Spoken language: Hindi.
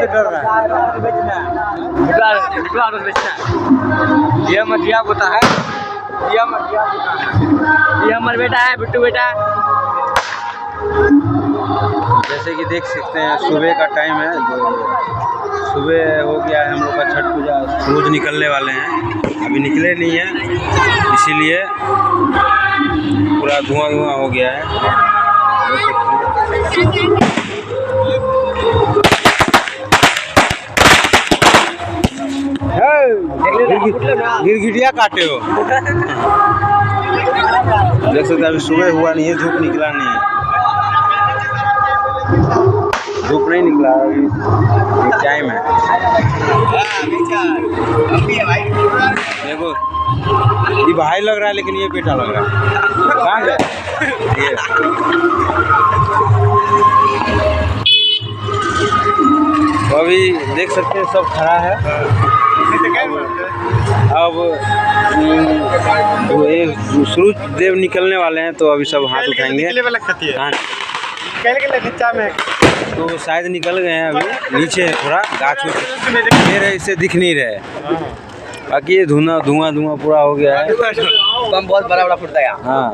से डर रहा है। ये मटिया पोता है, ये मटिया पोता है, ये हमारा बेटा है बिट्टू बेटा। जैसे कि देख सकते हैं सुबह का टाइम है, जो सुबह हो गया है हम लोग का छठ पूजा। सूरज निकलने वाले हैं, अभी निकले नहीं हैं, इसीलिए पूरा धुआं धुआं हो गया है। गिरगिटिया काटे हो। देख सकते अभी सुबह हुआ नहीं है, धूप निकला नहीं है, धूप नहीं निकला अभी टाइम है। देखो ये भाई लग रहा है लेकिन ये बेटा लग रहा है। कहाँ गया ये? तो अभी देख सकते हैं सब खड़ा है। अब सूरज देव निकलने वाले हैं, तो अभी सब हाथ उठाएंगे। तो शायद निकल गए हैं, अभी नीचे है थोड़ा गाछ फिर इससे दिख नहीं रहे। बाकी ये धुआं धुआं पूरा हो गया है। बम बहुत बड़ा बड़ा फुटता है। हाँ